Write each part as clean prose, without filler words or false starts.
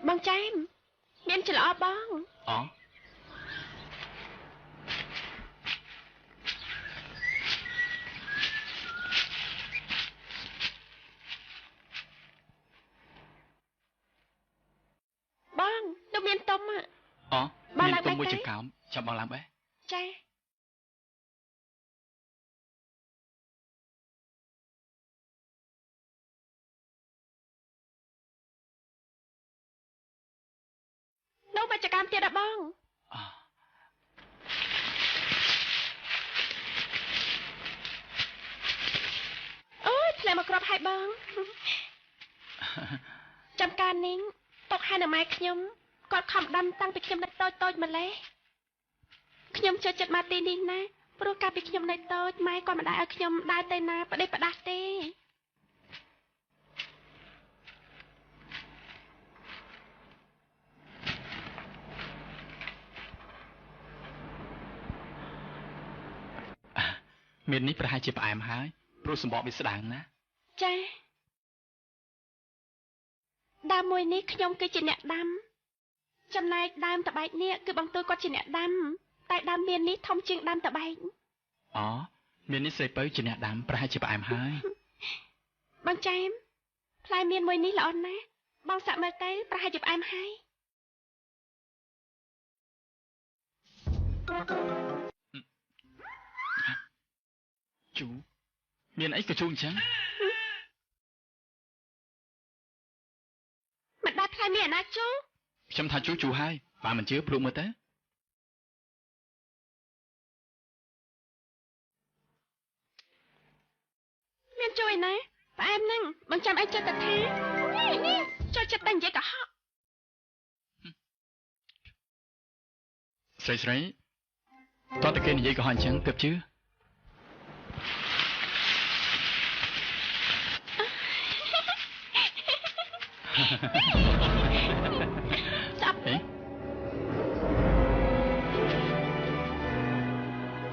បងចែមមានច្រឡំបងអូបងនោះមានតុំអូមានតុំមួយចង្កោមចាំបងឡើងបែចានោះមកចង្កោមទៀតដល់បងអូយផ្លែមកគ្រាប់ហើយបងចាំការនេះຕົកហើយនៅម៉ែខ្ញុំគាត់ខំដាំតាំងពីខ្ញុំនៅតូចម្លេះខ្ញុំចូលចិត្តមកទីនេះណាព្រោះកាលពីខ្ញុំនៅតូចម៉ែគាត់មិនដែលឲ្យខ្ញុំដើរទៅណាប្រដេកប្រដាស់ទេមាននេះប្រហែលជាផ្អែមហើយព្រោះសម្បកវាស្ដើងណាចាដើមមួយនេះខ្ញុំគឺជាអ្នកដាំចំណែកដើមតបែកនេះគឺបងទួយគាត់ជាអ្នកដាំតែដើមមាននេះធំជាងដើមតបែកអូមាននេះស្រីពៅជាអ្នកដាំប្រហែលជាផ្អែមហើយបងចែមផ្លែមានមួយនេះល្អណាស់បងសាក់មើលទៅប្រហែលជាផ្អែមហើយជូមានអីក៏ជូអញ្ចឹងមិនដែរផ្លែមានណាជូខ្ញុំថាជូហើយបើមិនជឿភ្លុកមើលទៅមានជួយណាផ្អែមហ្នឹងបងចាំអីចិត្តទៅថានេះចូលចិត្តតែនិយាយកុហកស្រីតោះតែគេនិយាយកុហកអញ្ចឹងទើបជឿចាប់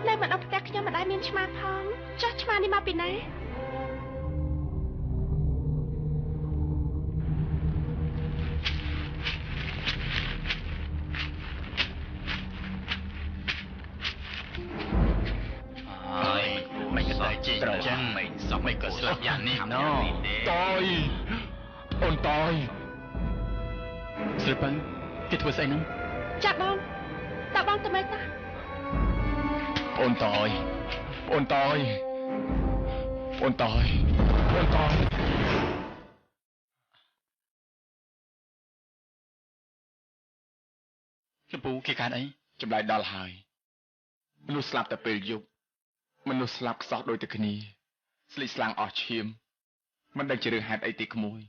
នៅម្ដងផ្ទះខ្ញុំមិនដែលមានឆ្មាផងចុះឆ្មានេះមកពីណាមិនក៏តែជីអញ្ចឹងមិនក៏ស្លាប់យ៉ាងនេះណូតយអូនតយស្រីពៅគេធ្វើស្អីហ្នឹងចាប់បងតើបងទៅមើលតាអូនតយចំពូគេកើតអីចម្លែកដល់ហើយមនុស្សស្លាប់តែពេលយប់មនុស្សស្លាប់ខ្សោះដូចតែគ្នាស្លីស្លាំងអស់ឈាមមិនដឹងជារឿងហេតុអីទេក្មួយ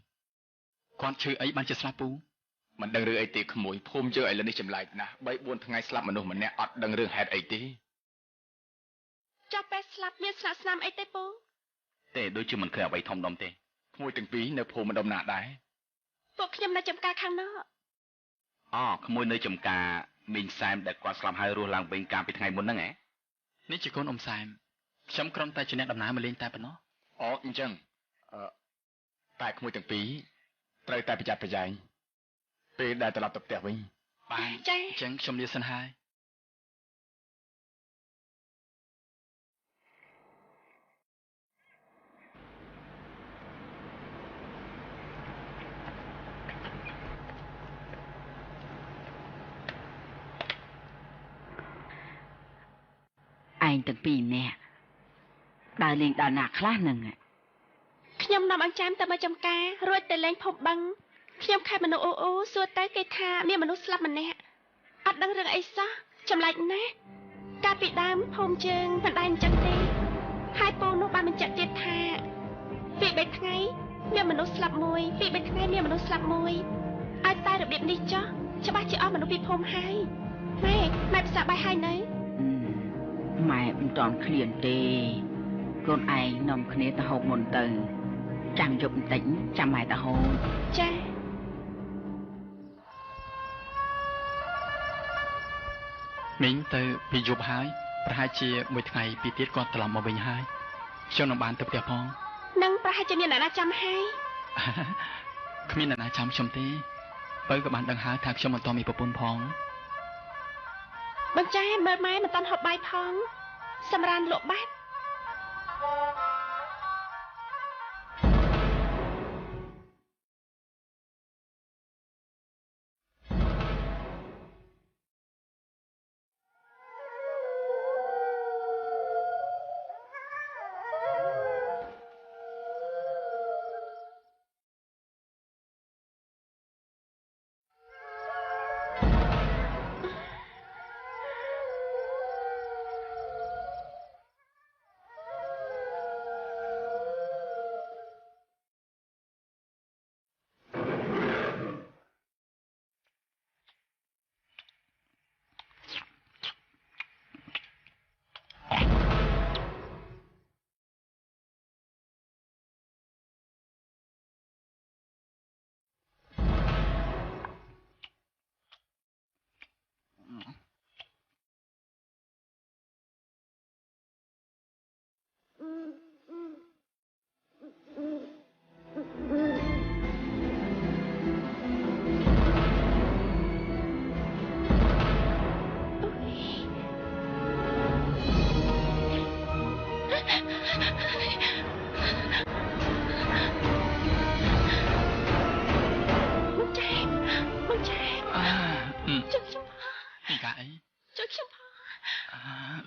គាត់ឈឺអីបានជាស្លាប់ពូមិនដឹងរឿងអីទេក្មួយភូមិយើងឥឡូវនេះចម្លែកណាស់3 4ថ្ងៃស្លាប់មនុស្សម្នាក់អត់ដឹងរឿងហេតុអីទេចុះពេលស្លាប់មានស្លាប់ស្នាមអីទេពូទេដូចជាមិនឃើញអ្វីធំដុំទេក្មួយទាំងពីរនៅភូមិម្ដុំណាដែរពួកខ្ញុំនៅចំការខាងនោះក្មួយនៅចំការមីងសែមដែលគាត់ស្លាប់ហើយរស់ឡើងវិញកាលពីថ្ងៃមុនហ្នឹងនេះជាកូនអ៊ំសែមខ្ញុំគ្រាន់តែជាអ្នកដំណើរមកលេងតែប៉ុណ្ណោះអញ្ចឹងតែក្មួយទាំងពីរត្រូវតែប្រយ័ត្នប្រយែងពេលដែលត្រឡប់ទៅផ្ទះវិញបានអញ្ចឹងខ្ញុំលាសិនហើយឯងទាំងពីរនាក់ដើរលេងដល់ណាខ្លះហ្នឹងខ្ញុំនាំអញ្ចាមទៅមកចំការរួចទៅលេងភពបឹងខ្ញុំខែមនុស្សអូសួរទៅគេថាមានមនុស្សស្លាប់ម្នាក់អត់ដឹងរឿងអីសោះចម្លែកណាស់កាលពីដើមភូមិជើងមិនដែលអញ្ចឹងទេហើយពូនោះបានបញ្ជាក់ទៀតថាពី3ថ្ងៃមានមនុស្សស្លាប់មួយពី3ថ្ងៃមានមនុស្សស្លាប់មួយឲ្យតែរបៀបនេះចោះច្បាស់ជាអស់មនុស្សពីភូមិហើយម៉ែផ្សាបាយហើយនៅម៉ែមិនតន់ឃ្លានទេកូនឯងនាំគ្នាទៅហូបមុនទៅចាំយប់បន្តិចចាំម៉ែទៅហូបចាមីងទៅពីយប់ហើយប្រហែលជាមួយថ្ងៃពីទៀតគាត់ត្រឡប់មកវិញហើយខ្ញុំនឹងបានទៅផ្ទះផងនឹងប្រហែលជាមានអ្នកណាចាំហើយគ្មានអ្នកណាចាំខ្ញុំទេ បើក៏បានដឹងហើយថាខ្ញុំមិនតមានប្រពន្ធផងបងចែមមើលម៉ែមិនតាន់ហូបបាយផងសម្រានលក់បាត់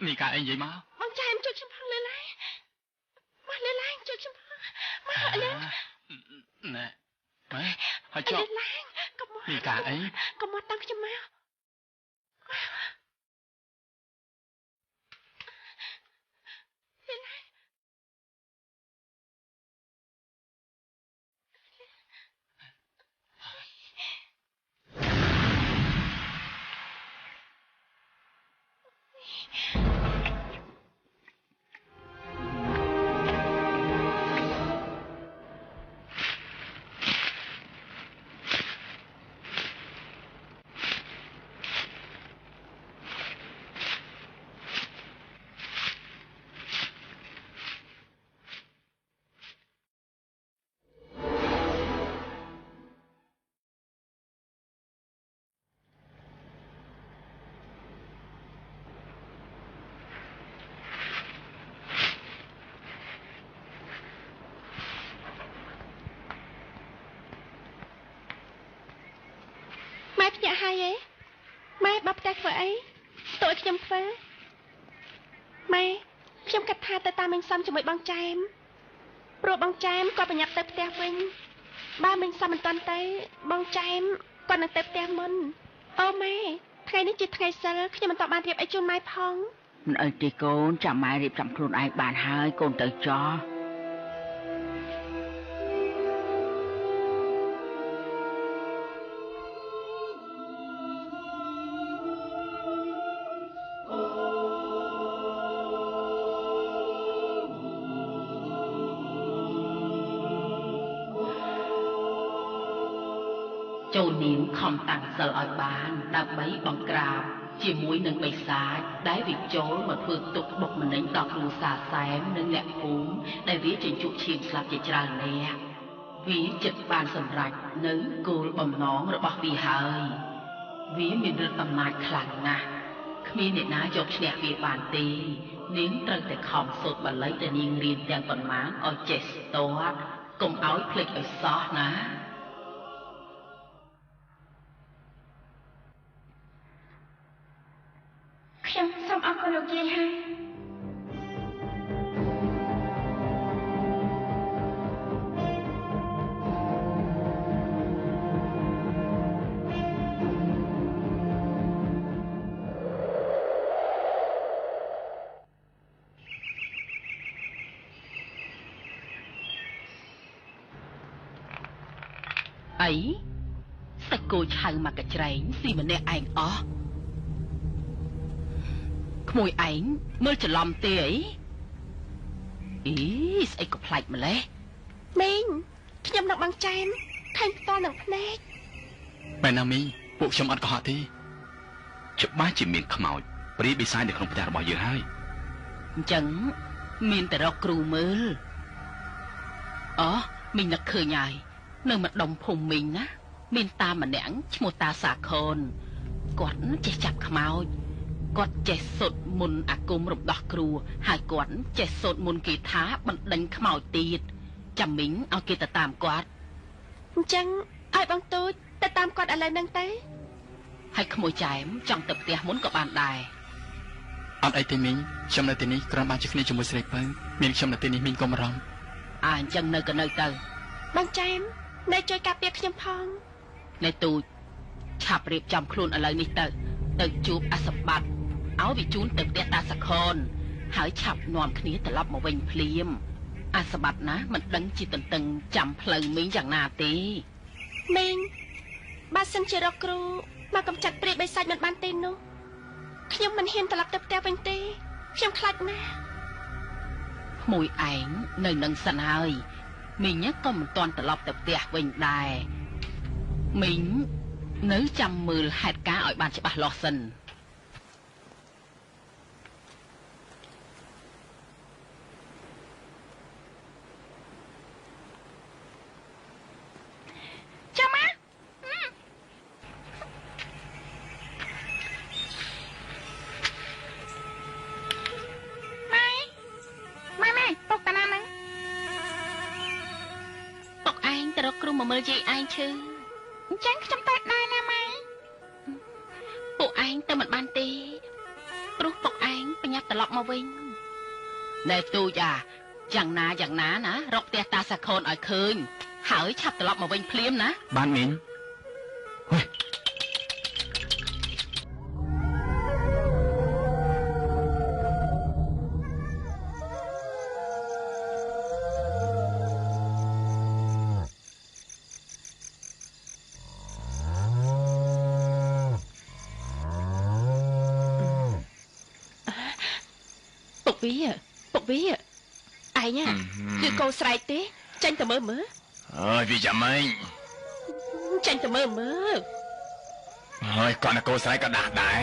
មីកាអីនិយាយមកបងចែមជួយខ្ញុំផងលើឡើងមកលើឡើងជួយខ្ញុំផងមកលើណែម៉ែហើយចុះលើឡើងកុំមកមីកាអីកុំមកតាំងខ្ញុំមកភ្ញាក់ហើយឯងម៉ែបបផ្ទះធ្វើអីតើឲ្យខ្ញុំធ្វើម៉ែខ្ញុំគិតថាទៅតាមមិញសំជាមួយបងចែមព្រោះបងចែមគាត់ប្រញាប់ទៅផ្ទះវិញបើមិញសំមិនតាន់ទៅបងចែមគាត់នឹងទៅផ្ទះមុនអូម៉ែថ្ងៃនេះជាថ្ងៃសិលខ្ញុំមិនតបានរៀបអីជូនម៉ែផងមិនអីទេកូនចាំម៉ែរៀបចំខ្លួនឯងបានហើយកូនទៅចោះចូលនាងខំតាំងសិលឲ្យបានដើម្បីបង្ក្រាបជាមួយនឹងបិសាចដែលវាចូលមកធ្វើទុកបុកម្នេញដល់គ្រួសារសែមនិងអ្នកភូមិដែលវាជញ្ជក់ឈាមស្លាប់ជាច្រើននាក់វាចិត្តបានសម្រេចនៅគោលបំណងរបស់វាហើយវាមានឫទ្ធិអំណាចខ្លាំងណាស់គ្មានអ្នកណាយកឈ្នះវាបានទេនាងត្រូវតែខំសូត្របាលីដែលនាងរៀនទាំងប៉ុន្មានឲ្យចេះស្ទាត់កុំឲ្យភ្លេចឲ្យសោះណាខ្ញុំសូមអរគុណលោកយាយហើយអីសាច់គោឆៅមកកច្រែងស៊ីម្នាក់ឯងអស់ក្មួយឯងមើលច្រឡំទេអីស្អីក៏ប្លែកម្លេះមីងខ្ញុំនឹងបងចែមឃើញផ្ទាល់នឹងភ្នែកបែរណាមីពួកខ្ញុំអត់កុហកទេច្បាស់ជាមានខ្មោចព្រាយបិសាចនៅក្នុងផ្ទះរបស់យើងហើយអញ្ចឹងមានតែរកគ្រូមើលអូមីងនឹកឃើញហើយនៅម្ដុំភូមិមីងណា មានតាម្នាក់ឈ្មោះតាសាខូនគាត់ចេះចាប់ខ្មោចគាត់ចេះសូត្រមន្តអាគមរំដោះគ្រូហើយគាត់ចេះសូត្រមន្តគីថាបណ្ដេញខ្មោចទៀតចាំមីងឲ្យគេទៅតាមគាត់អញ្ចឹងឲ្យបងទូចទៅតាមគាត់ឥឡូវហ្នឹងទៅហើយក្មួយចែមចង់ទៅផ្ទះមុនក៏បានដែរអត់អីទេមីងខ្ញុំនៅទីនេះគ្រាន់បានជាគ្នាជាមួយស្រីពៅមានខ្ញុំនៅទីនេះមីងកុំបារម្ភអញ្ចឹងនៅក៏នៅទៅបងចែមនៅជួយការពារខ្ញុំផងនៅទូចឆាប់រៀបចំខ្លួនឥឡូវនេះទៅជួបអសបត្តិឲ្យវាជូនទៅផ្ទះតាសខនហើយឆាប់នាំគ្នាត្រឡប់មកវិញភ្លាមអសបត្តិណាមិនដឹងជាតន្ទឹងចាំផ្លូវមីងយ៉ាងណាទេមីងបើសិនជារកគ្រូមកកំចាត់ព្រាយបិសាចមិនបានទេនោះខ្ញុំមិនហ៊ានត្រឡប់ទៅផ្ទះវិញទេខ្ញុំខ្លាចណាស់មួយឯងនៅនឹងសិនហើយមីងក៏មិនទាន់ត្រឡប់ទៅផ្ទះវិញដែរមីងនៅចាំមើលហេតុការណ៍ឲ្យបានច្បាស់លាស់សិនចាំមកម៉ែពុកតាណាហ្នឹងពុកឯងទៅរកគ្រូមកមើលយាយឯងឈឺអញ្ចឹងខ្ញុំទៅដែរណាម៉ែពួកឯងទៅមិនបានទេព្រោះពុកឯងប្រញាប់ត្រឡប់មកវិញណែទូចយ៉ាងណាណារកផ្ទះតាសាខូនឲ្យឃើញហើយឆាប់ត្រឡប់មកវិញភ្លាមណាបានមីងពុកវាឯងគឺកូនស្រែកទេចាញ់ទៅមើលអើយវាចាំម៉េចចាញ់ទៅមើលហើយគាត់នៅកូនស្រែកក៏ដាស់ដែរ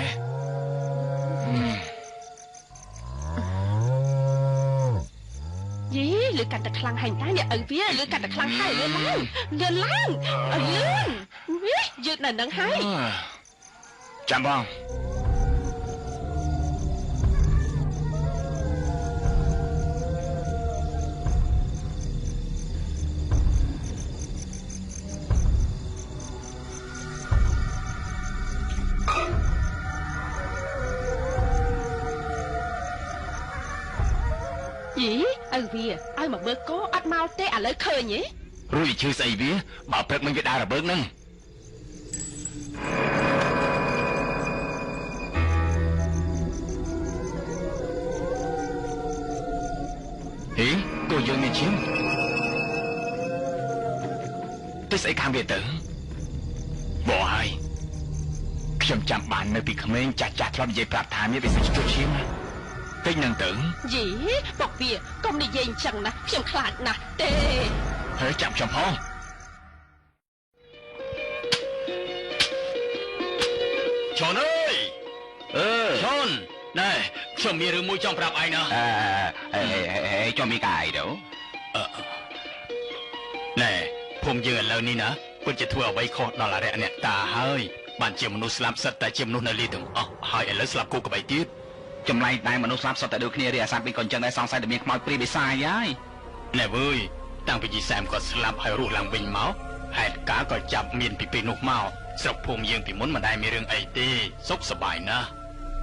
យីលឺកាត់តែខ្លាំងហើយតាអ្នកឪវាលឺកាត់តែខ្លាំងហើយលឿនឡើងយឺតនៅនឹងហើយចាំបងឪវាឲ្យមកមើលគោអត់មកទេឥឡូវឃើញហ៎រួចឈឺស្អីវាបើព្រឹកមិញវាដើររបើកហ្នឹងហេគោយើងមានឈាមទៅស្អីខាងវាទៅបោះហើយខ្ញុំចាំបាននៅពីក្មេងចាស់ធ្លាប់និយាយប្រាប់ថាមានវាសិជជឈាមពេញនឹងទៅយីពុកវាកុំនិយាយអញ្ចឹងណាខ្ញុំខ្លាចណាស់ទេហើយចាំខ្ញុំផងឈុនអើយឈុនណែខ្ញុំមានរឿងមួយចង់ប្រាប់ឯងណាខ្ញុំមានកាយទៅណែភូមិយើងឥឡូវនេះណាពិតជាធ្វើអ្វីខុសដល់អរិយអ្នកតាហើយបានជាមនុស្សស្លាប់សិតតែជាមនុស្សនៅលីទាំងអស់ហើយឥឡូវស្លាប់គូក្បៃទៀតចម្លែកតែមនុស្សស្លាប់សុទ្ធតែដូចគ្នារីអាសាពីក៏អញ្ចឹងដែរសង្ស័យតែមានខ្មោចព្រាយបិសាចហើយណែវើយតាំងពីជីសែមក៏ស្លាប់ហើយរស់ឡើងវិញមកហេតុការក៏ចាប់មានពីពេលនោះមកស្រុកភូមិយើងពីមុនមិនដែលមានរឿងអីទេសុខសប្បាយណាស់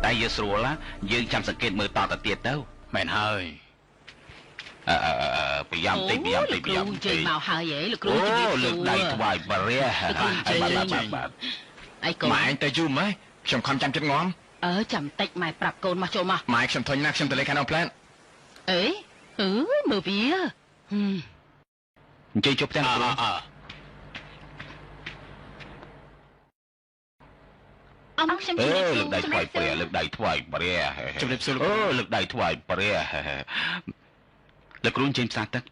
តែយើងស្រួលយើងចាំសង្កេតមើលតទៅទៀតទៅមែនហើយប្រយ័ត្នតិចជើញមកហើយលោកគ្រូជំរាបសួរលើកដៃថ្វាយបរិយាអីកូនម៉ែទៅយូរម៉េចខ្ញុំខំចាំចិត្តងំចាំតិចម៉ែប្រាប់កូនមកចូលមកម៉ែខ្ញុំធុញណាស់ខ្ញុំទៅលេខខាងអូផ្លែនមើលវាអញ្ជើញជប់ផ្ទះគ្រូអង្គខ្ញុំជម្រាបសួរលើកដៃថ្វាយព្រះលើកដៃថ្វាយព្រះជម្រាបសួរលើកដៃថ្វាយព្រះលោកគ្រូអញ្ជើញផ្សារទឹក